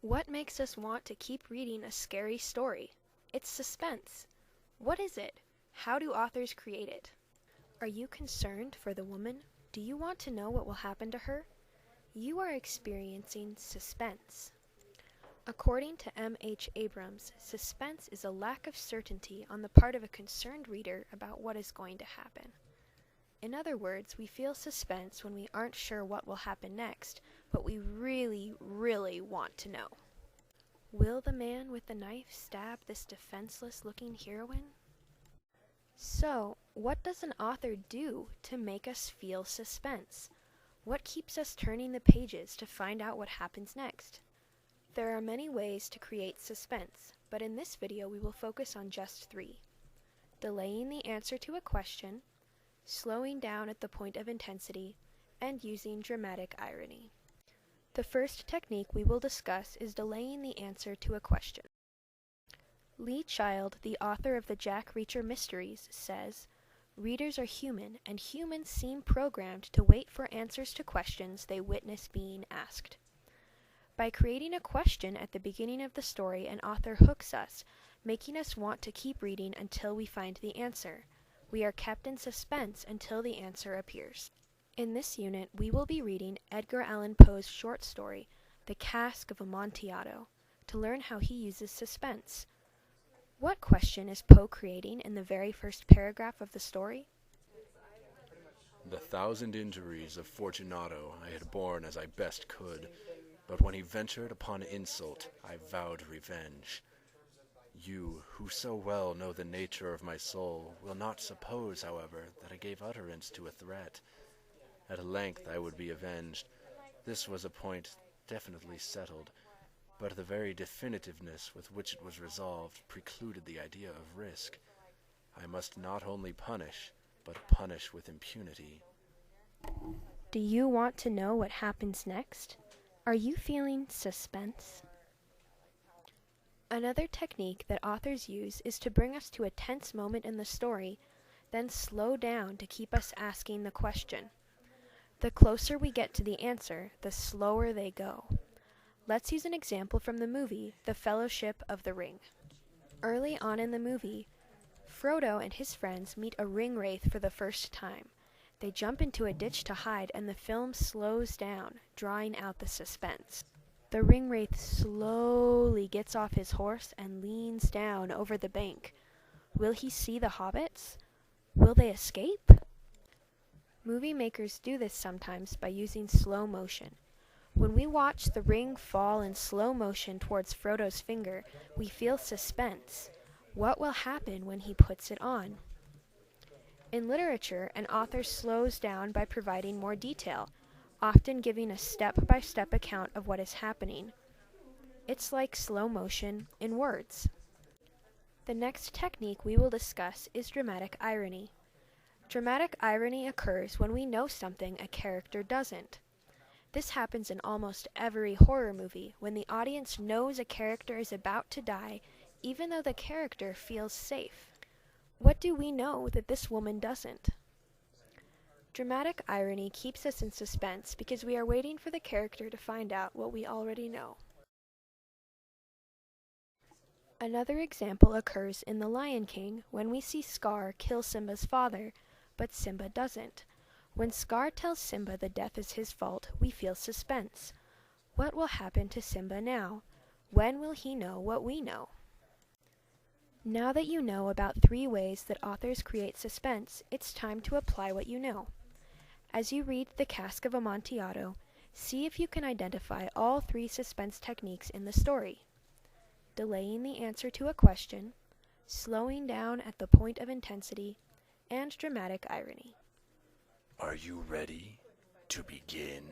What makes us want to keep reading a scary story? It's suspense. What is it? How do authors create it? Are you concerned for the woman? Do you want to know what will happen to her? You are experiencing suspense. According to M.H. Abrams, suspense is a lack of certainty on the part of a concerned reader about what is going to happen. In other words, we feel suspense when we aren't sure what will happen next, but we really, really want to know. Will the man with the knife stab this defenseless-looking heroine? So, what does an author do to make us feel suspense? What keeps us turning the pages to find out what happens next? There are many ways to create suspense, but in this video we will focus on just 3. Delaying the answer to a question, slowing down at the point of intensity, and using dramatic irony. The first technique we will discuss is delaying the answer to a question. Lee Child, the author of the Jack Reacher Mysteries, says, "Readers are human, and humans seem programmed to wait for answers to questions they witness being asked." By creating a question at the beginning of the story, an author hooks us, making us want to keep reading until we find the answer. We are kept in suspense until the answer appears. In this unit, we will be reading Edgar Allan Poe's short story, The Cask of Amontillado, to learn how he uses suspense. What question is Poe creating in the very first paragraph of the story? The 1,000 injuries of Fortunato I had borne as I best could, but when he ventured upon insult, I vowed revenge. You, who so well know the nature of my soul, will not suppose, however, that I gave utterance to a threat. At length I would be avenged. This was a point definitely settled, but the very definitiveness with which it was resolved precluded the idea of risk. I must not only punish, but punish with impunity. Do you want to know what happens next? Are you feeling suspense? Another technique that authors use is to bring us to a tense moment in the story, then slow down to keep us asking the question. The closer we get to the answer, the slower they go. Let's use an example from the movie, The Fellowship of the Ring. Early on in the movie, Frodo and his friends meet a ring wraith for the first time. They jump into a ditch to hide, and the film slows down, drawing out the suspense. The ring wraith slowly gets off his horse and leans down over the bank. Will he see the hobbits? Will they escape? Movie makers do this sometimes by using slow motion. When we watch the ring fall in slow motion towards Frodo's finger, we feel suspense. What will happen when he puts it on? In literature, an author slows down by providing more detail, often giving a step-by-step account of what is happening. It's like slow motion in words. The next technique we will discuss is dramatic irony. Dramatic irony occurs when we know something a character doesn't. This happens in almost every horror movie, when the audience knows a character is about to die, even though the character feels safe. What do we know that this woman doesn't? Dramatic irony keeps us in suspense because we are waiting for the character to find out what we already know. Another example occurs in The Lion King when we see Scar kill Simba's father, but Simba doesn't. When Scar tells Simba the death is his fault, we feel suspense. What will happen to Simba now? When will he know what we know? Now that you know about 3 ways that authors create suspense, it's time to apply what you know. As you read The Cask of Amontillado, see if you can identify all 3 suspense techniques in the story. Delaying the answer to a question, slowing down at the point of intensity, and dramatic irony. Are you ready to begin?